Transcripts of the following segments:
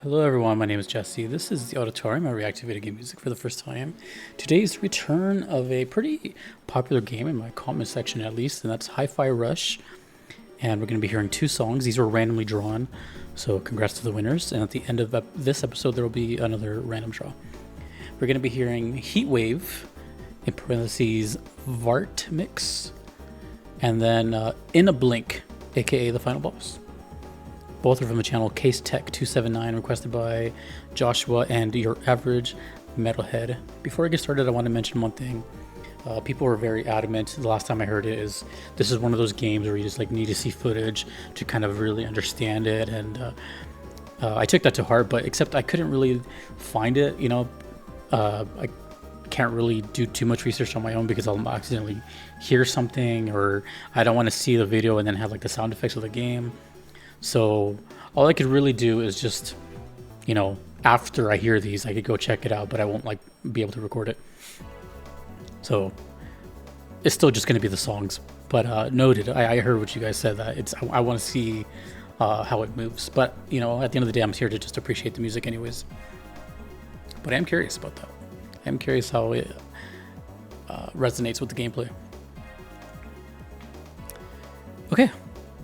Hello everyone, my name is Jesse. This is the Auditorium. I react to video game music for the first time. Today's the return of a pretty popular game in my comment section at least, and that's HiFi Rush. And we're going to be hearing two songs. These were randomly drawn, so congrats to the winners. And at the end of this episode, there will be another random draw. We're going to be hearing Heatwave, in parentheses, Vart Mix, and then In a Blink, aka the final boss. Both are from the channel Case Tech 279, requested by Joshua and Your Average Metalhead. Before I get started, I want to mention one thing. People were very adamant. The last time I heard it is this is one of those games where you just like need to see footage to kind of really understand it, and I took that to heart. But except I couldn't really find it. I can't really do too much research on my own because I'll accidentally hear something, or I don't want to see the video and then have like the sound effects of the game. So all I could really do is just, after I hear these, I could go check it out, but I won't like be able to record it. So it's still just going to be the songs. But noted, I heard what you guys said, that I want to see how it moves. But at the end of the day, I'm here to just appreciate the music anyways. But I am curious about that. I'm curious how it resonates with the gameplay. Okay.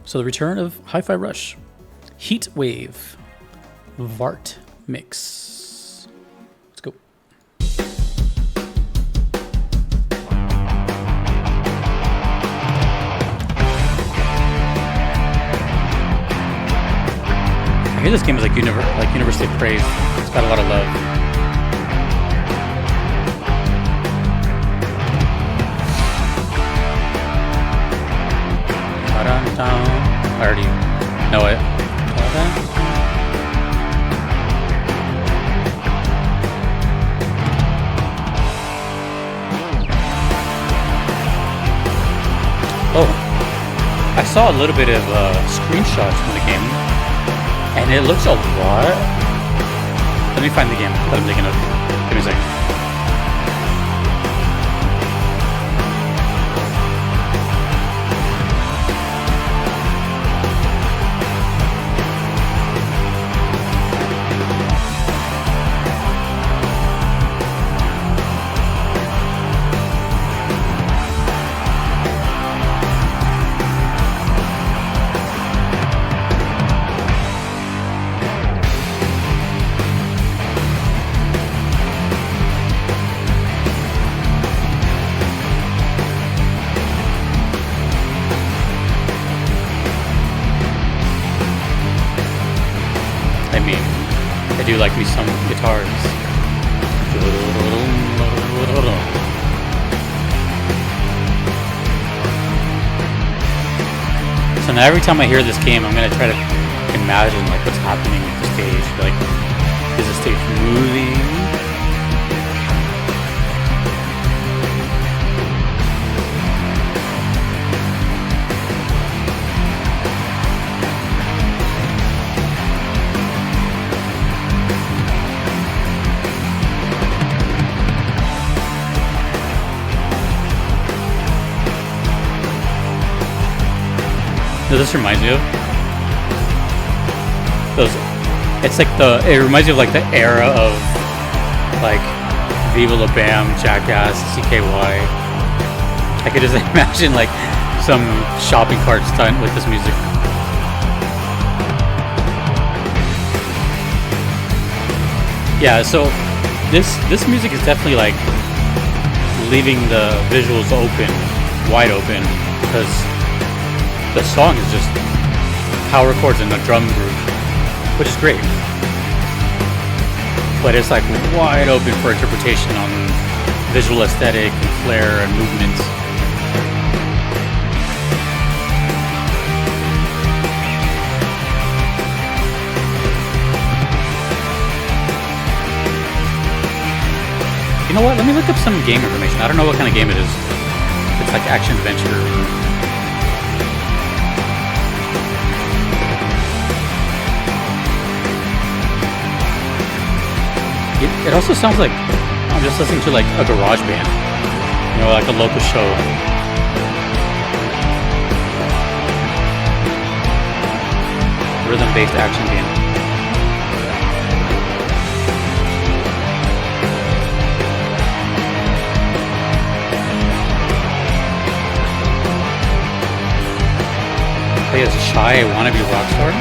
So the return of HiFi Rush, Heatwave, Vart Mix. Let's go. I hear this game is like universally praised. It's got a lot of love. I already know it. Oh, I saw a little bit of screenshots from the game, and it looks a lot. Let me find the game that I'm thinking of. Give me a second. I do like me some guitars. So now every time I hear this game, I'm gonna try to imagine like what's happening with the stage. Like, is the stage moving? This reminds me of those. It's like it reminds me of like the era of like Viva La Bam, Jackass, CKY. I could just imagine like some shopping cart stunt with this music. Yeah, so this music is definitely like leaving the visuals wide open, because the song is just power chords and a drum groove, which is great. But it's like wide open for interpretation on visual aesthetic and flair and movements. You know what? Let me look up some game information. I don't know what kind of game it is. It's like action adventure. It also sounds like I'm just listening to like a garage band, like a local show. Rhythm-based action game. as Chai, a wannabe rock star.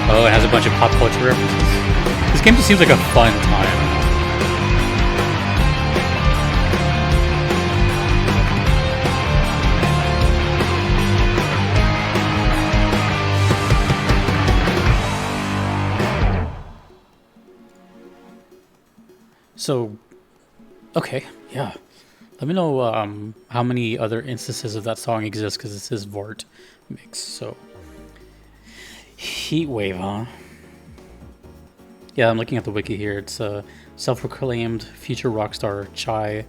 Oh, it has a bunch of pop culture references. This game just seems like a fun time. So, okay, yeah. Let me know how many other instances of that song exist, because it says Vart mix. So, Heatwave, huh? Yeah, I'm looking at the wiki here. It's a self-proclaimed future rock star, Chai,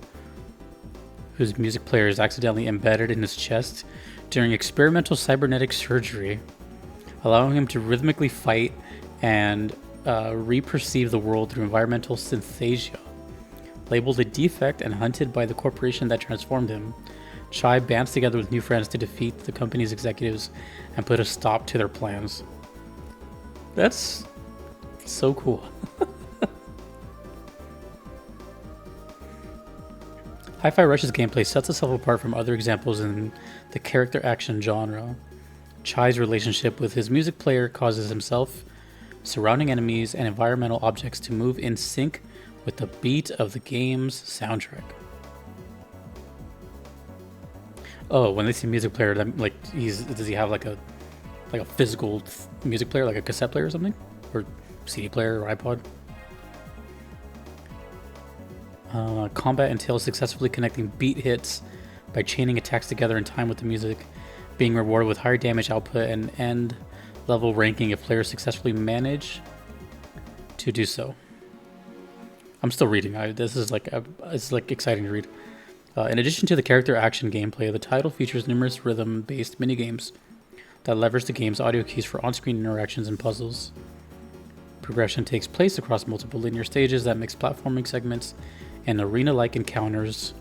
whose music player is accidentally embedded in his chest during experimental cybernetic surgery, allowing him to rhythmically fight and re-perceive the world through environmental synthesia. Labeled a defect and hunted by the corporation that transformed him, Chai bands together with new friends to defeat the company's executives and put a stop to their plans. That's so cool. HiFi Rush's gameplay sets itself apart from other examples in the character action genre. Chai's relationship with his music player causes himself, surrounding enemies, and environmental objects to move in sync with the beat of the game's soundtrack. Oh, when they say music player, that, like, does he have like a physical music player, like a cassette player or something, or CD player or iPod? Combat entails successfully connecting beat hits by chaining attacks together in time with the music, being rewarded with higher damage output and end level ranking if players successfully manage to do so. I'm still reading. This is like it's like exciting to read. In addition to the character action gameplay, the title features numerous rhythm-based minigames that leverage the game's audio keys for on-screen interactions and puzzles. Progression takes place across multiple linear stages that mix platforming segments and arena-like encounters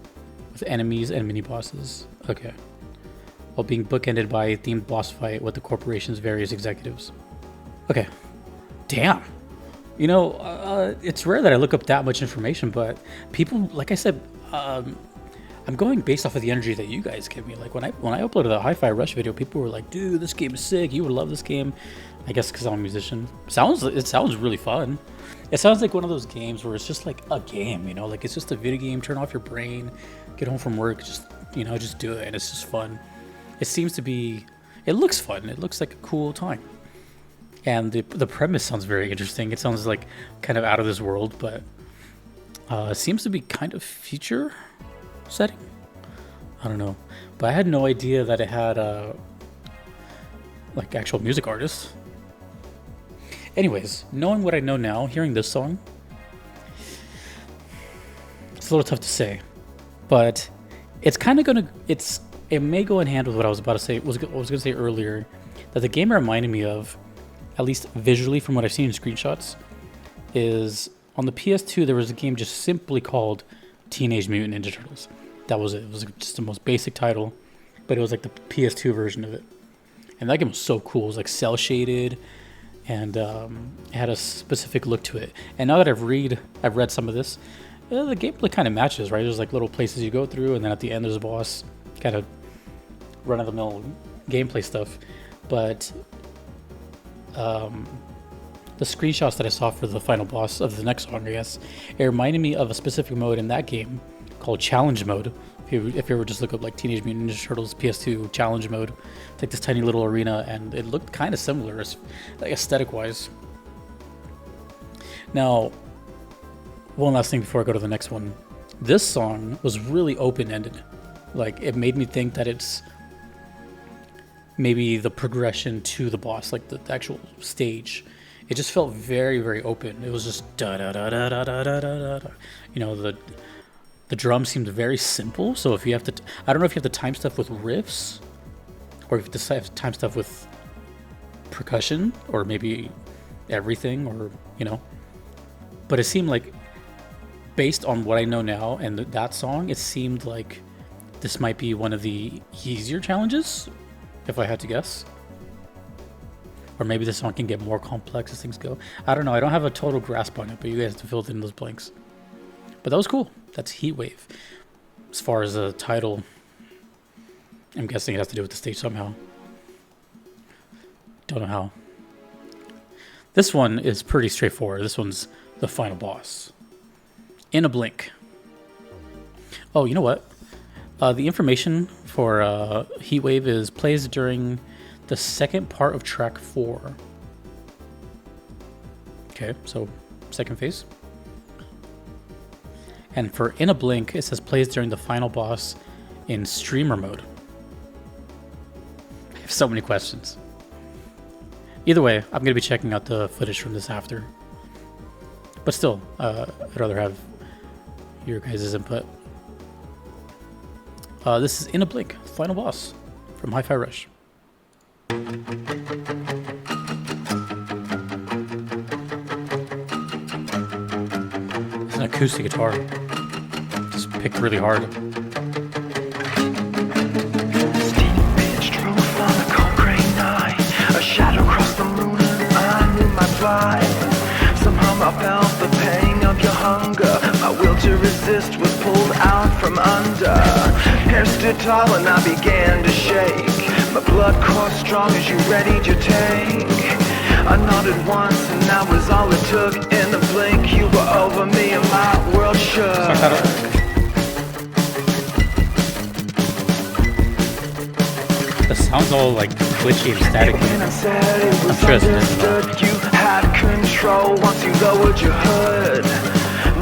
with enemies and mini-bosses. Okay. While being bookended by a themed boss fight with the corporation's various executives. Okay. Damn. You know, it's rare that I look up that much information, but people, like I said, I'm going based off of the energy that you guys give me. Like when I uploaded the HiFi Rush video, people were like, "Dude, this game is sick. You would love this game." I guess because I'm a musician. It sounds really fun. It sounds like one of those games where it's just like a game, you know, like it's just a video game. Turn off your brain, get home from work, just do it, and it's just fun. It seems to be. It looks fun. It looks like a cool time. And the premise sounds very interesting. It sounds like kind of out of this world, but it seems to be kind of future setting. I don't know, but I had no idea that it had like actual music artists. Anyways, knowing what I know now, hearing this song, it's a little tough to say, but it's kind of it may go in hand with what I was about to say. Was going to say earlier that the game reminded me of, at least visually from what I've seen in screenshots, is on the PS2 there was a game just simply called Teenage Mutant Ninja Turtles. That was it. It was just the most basic title, but it was like the PS2 version of it. And that game was so cool. It was like cel shaded, and it had a specific look to it. And now that I've read some of this, the gameplay kind of matches, right? There's like little places you go through, and then at the end there's a boss, kind of run-of-the-mill gameplay stuff. But the screenshots that I saw for the final boss of the next song, I guess, it reminded me of a specific mode in that game called Challenge Mode. If you ever just look up like Teenage Mutant Ninja Turtles PS2 Challenge Mode, it's like this tiny little arena, and it looked kind of similar, like aesthetic-wise. Now, one last thing before I go to the next one. This song was really open-ended. Like, it made me think that it's maybe the progression to the boss, like the actual stage. It just felt very, very open. It was just da da da da da da da da da. You know, the drum seemed very simple. So if you have to, I don't know if you have to time stuff with riffs, or if you have to time stuff with percussion, or maybe everything, or But it seemed like, based on what I know now and that song, it seemed like this might be one of the easier challenges, if I had to guess. Or maybe the song can get more complex as things go. I don't know. I don't have a total grasp on it, but you guys have to fill in those blanks. But that was cool. That's Heatwave. As far as the title, I'm guessing it has to do with the stage somehow. Don't know how. This one is pretty straightforward. This one's the final boss. In a blink. Oh, you know what? The information for Heatwave is plays during the second part of track 4. Okay, so second phase. And for In a Blink, it says plays during the final boss in streamer mode. I have so many questions. Either way, I'm going to be checking out the footage from this after. But still, I'd rather have your guys' input. This is In a Blink, final boss from HiFi Rush. It's an acoustic guitar. Just picked really hard. Steam pitch drove on a cold gray night. A shadow crossed the moon and I knew my plight. Somehow I felt the pang of your hunger. My will to resist was pulled out from under. Hair stood tall and I began to shake. My blood coursed strong as you readied your tank. I nodded once and that was all it took. In a blink you were over me and my world shook. The sound's all like glitchy and static. When I said it was understood, you had control once you lowered your hood.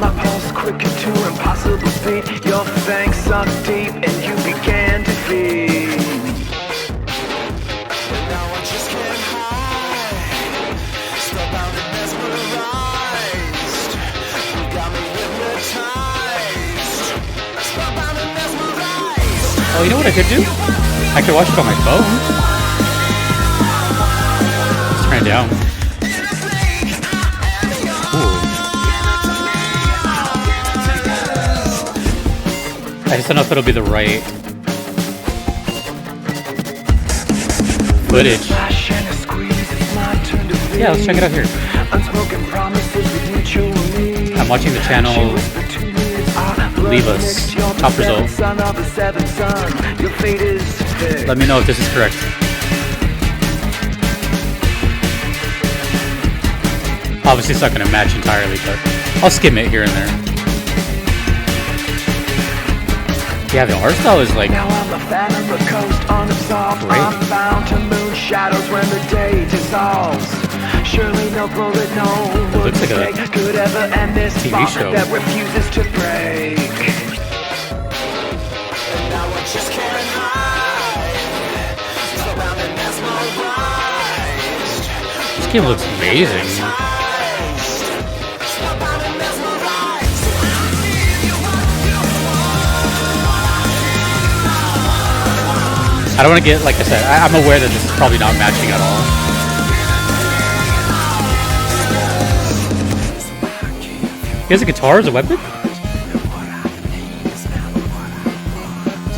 My pulse quickened to impossible speed. Your fangs sunk deep and you began to feed. Now I just can't hide. Spellbound and mesmerized. You got me hypnotized. Spellbound and mesmerized. Oh, you know what I could do? I could watch it on my phone. Let's turn it down. Ooh. I just don't know if it'll be the right footage. Yeah, let's check it out here. I'm watching the channel Leave Us. Top result. Let me know if this is correct. Obviously it's not going to match entirely, but I'll skim it here and there. Yeah, the art style is like now I'm a fan of the coast unabsolved. I'm bound to moon shadows when the day dissolves. Surely no bullet, no looks like a could ever end this TV show that refuses to break. And now I just can't hide. Surrounded as my rise. This game looks amazing. I don't want to get, like I said, I'm aware that this is probably not matching at all. He has a guitar as a weapon?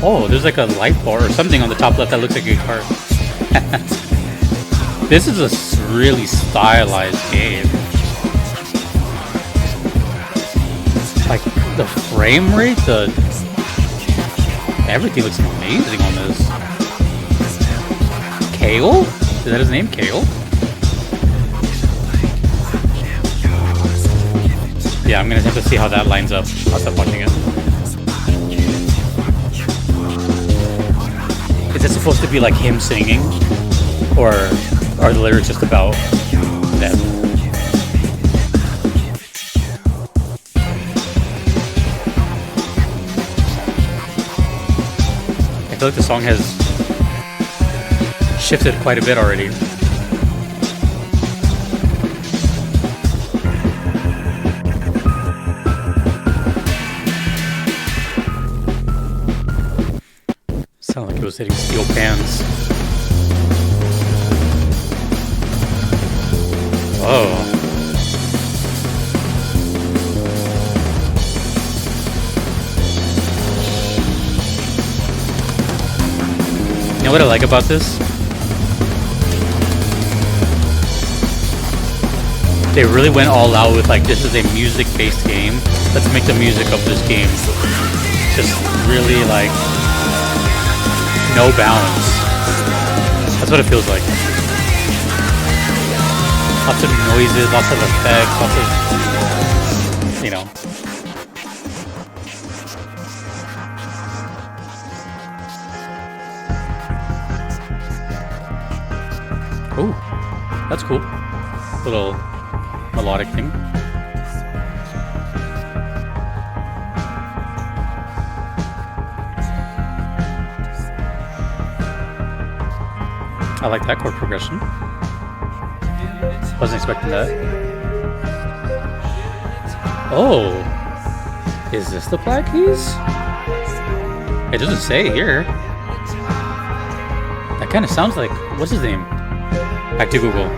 Oh, there's like a light bar or something on the top left that looks like a guitar. This is a really stylized game. Like, the frame rate, everything looks amazing on this. Kale? Is that his name? Kale? Yeah, I'm gonna have to see how that lines up. I'll stop watching it. Is it supposed to be like him singing? Or are the lyrics just about them? I feel like the song has shifted quite a bit already. Sounded like it was hitting steel pans. Oh. You know what I like about this? They really went all out with like, this is a music-based game. Let's make the music of this game just really like no bounds. That's what it feels like. Lots of noises, lots of effects, lots of, you know. Oh, that's cool. Little melodic thing. I like that chord progression. Wasn't expecting that. Oh, is this the Black Keys? It doesn't say here. That kind of sounds like, what's his name? Back to Google.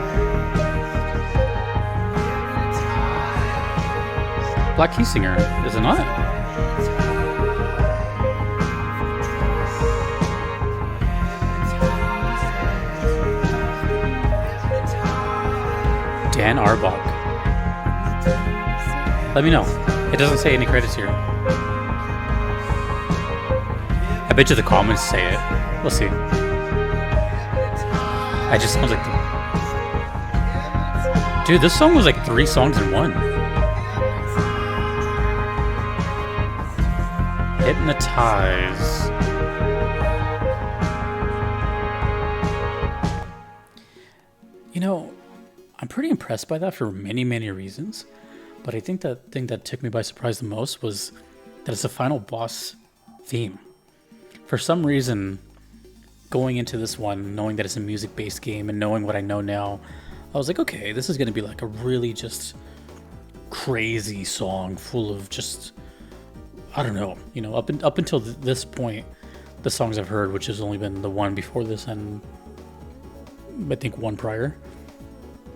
Black Keys singer, is it not? Dan Arbach. Let me know. It doesn't say any credits here. I bet you the comments say it. We'll see. I just sounds like dude, this song was like 3 songs in one. Hypnotize. You know, I'm pretty impressed by that for many, many reasons. But I think the thing that took me by surprise the most was that it's a final boss theme. For some reason, going into this one, knowing that it's a music-based game and knowing what I know now, I was like, okay, this is going to be like a really just crazy song full of just, I don't know, you know, up until this point, the songs I've heard, which has only been the one before this and I think one prior,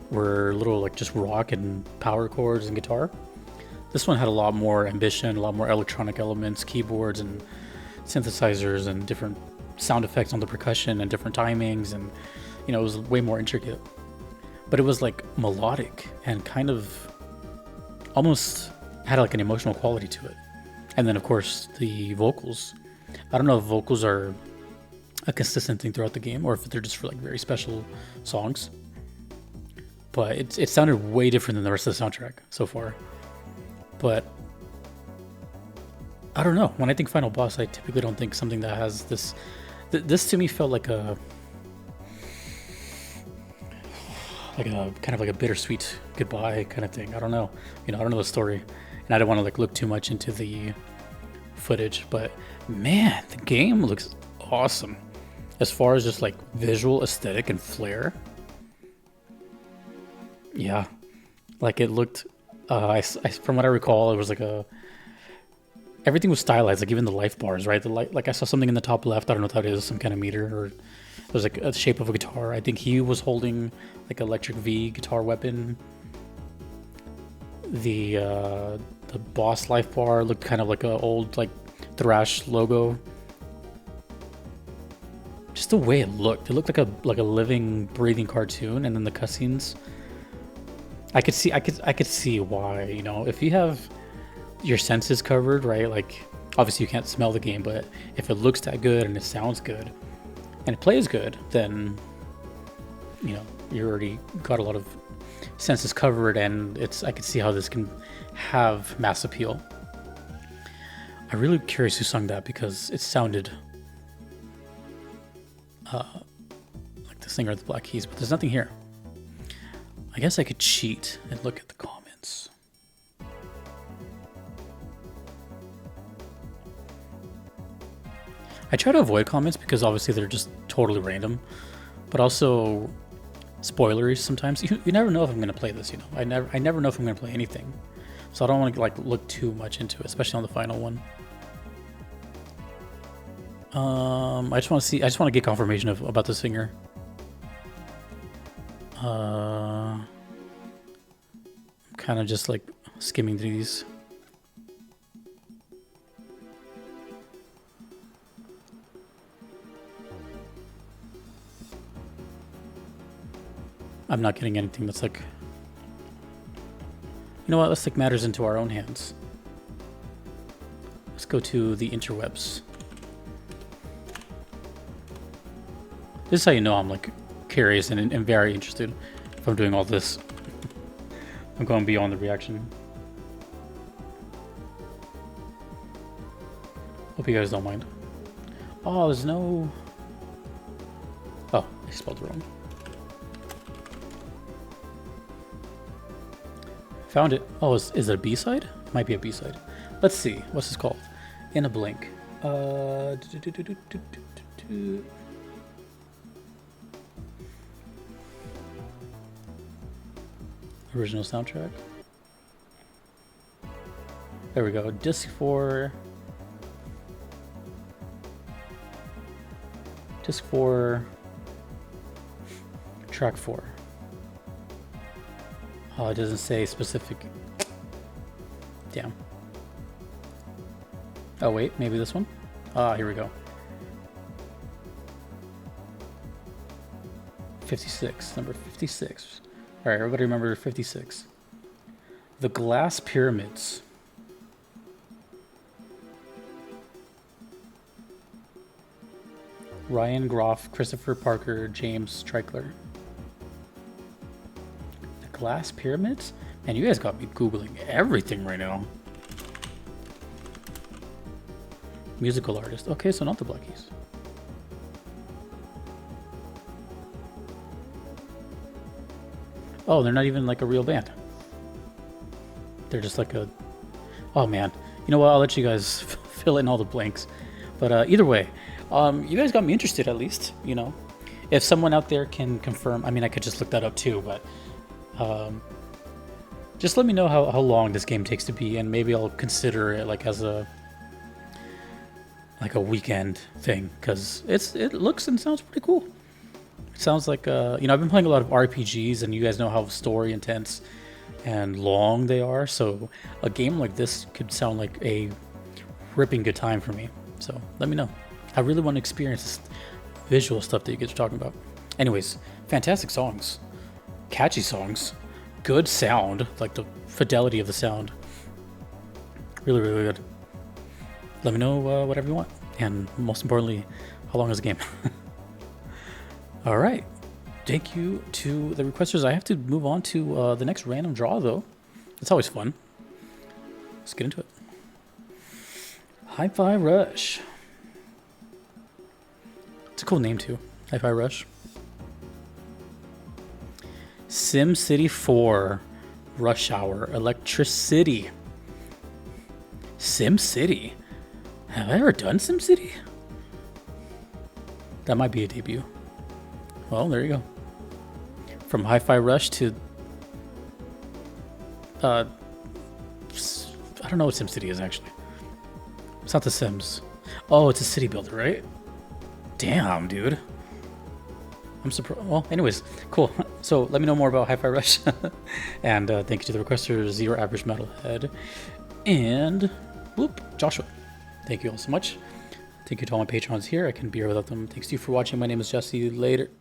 were a little like just rock and power chords and guitar. This one had a lot more ambition, a lot more electronic elements, keyboards and synthesizers and different sound effects on the percussion and different timings, and you know, it was way more intricate. But it was like melodic and kind of almost had like an emotional quality to it. And then of course the vocals. I don't know if vocals are a consistent thing throughout the game or if they're just for like very special songs. But it sounded way different than the rest of the soundtrack so far. But I don't know. When I think final boss, I typically don't think something that has this. This to me felt like a kind of like a bittersweet goodbye kind of thing. I don't know. You know, I don't know the story, and I don't want to like look too much into the footage. But man, the game looks awesome as far as just like visual aesthetic and flair. Yeah, like it looked. From what I recall, it was like everything was stylized, like even the life bars, right? The light, like I saw something in the top left. I don't know what that is, some kind of meter, or it was like a shape of a guitar. I think he was holding like electric V guitar weapon. The boss life bar looked kind of like a old like thrash logo. Just the way it looked like a living, breathing cartoon, and then the cutscenes. I could see why, you know, if you have your senses covered, right? Like obviously you can't smell the game, but if it looks that good and it sounds good and it plays good, then you know, you already got a lot of senses covered, and I could see how this can have mass appeal. I'm really curious who sung that because it sounded like the singer of the Black Keys, but there's nothing here. I guess I could cheat and look at the comments. I try to avoid comments because obviously they're just totally random, but also spoilery sometimes. You never know if I'm going to play this, you know. I never know if I'm going to play anything. So I don't want to like look too much into it, especially on the final one. I just want to get confirmation about the singer. I'm kind of just like skimming through these. I'm not getting anything that's like You know what? Let's take matters into our own hands. Let's go to the interwebs. This is how you know I'm like curious and very interested if I'm doing all this. I'm going beyond the reaction. Hope you guys don't mind. Oh, there's no... Oh, I spelled it wrong. Found it. Oh, is it a B-side? It might be a B-side. Let's see. What's this called? In a Blink. Original soundtrack. There we go. Disc 4. Disc 4. Track 4. Oh, it doesn't say specific. Damn. Oh, wait. Maybe this one? Ah, here we go. 56. Number 56. Alright, everybody remember 56. The Glass Pyramids. Ryan Groff, Christopher Parker, James Streichler. The Glass Pyramids? Man, you guys got me Googling everything right now. Musical artist. Okay, so not the Black Keys. Oh, they're not even like a real band. They're just like a... Oh man. You know what? I'll let you guys fill in all the blanks. But either way, you guys got me interested at least, you know. If someone out there can confirm... I mean, I could just look that up too, but... just let me know how long this game takes to be, and maybe I'll consider it like as a... like a weekend thing, because it looks and sounds pretty cool. It sounds like, you know, I've been playing a lot of RPGs, and you guys know how story intense and long they are, so a game like this could sound like a ripping good time for me. So let me know. I really want to experience this visual stuff that you guys are talking about. Anyways, fantastic songs, catchy songs, good sound, like the fidelity of the sound. Really, really good. Let me know whatever you want, and most importantly, how long is the game? All right, thank you to the requesters. I have to move on to the next random draw, though. It's always fun. Let's get into it. HiFi Rush. It's a cool name, too. HiFi Rush. SimCity 4. Rush Hour. Electricity. SimCity. Have I ever done SimCity? That might be a debut. Well, there you go. From HiFi Rush to... I don't know what SimCity is, actually. It's not The Sims. Oh, it's a city builder, right? Damn, dude. I'm surprised. Well, anyways, cool. So let me know more about HiFi Rush. And thank you to the requester, Zero Average Metalhead. And, whoop, Joshua. Thank you all so much. Thank you to all my patrons here. I couldn't be here without them. Thanks to you for watching. My name is Jesse. Later.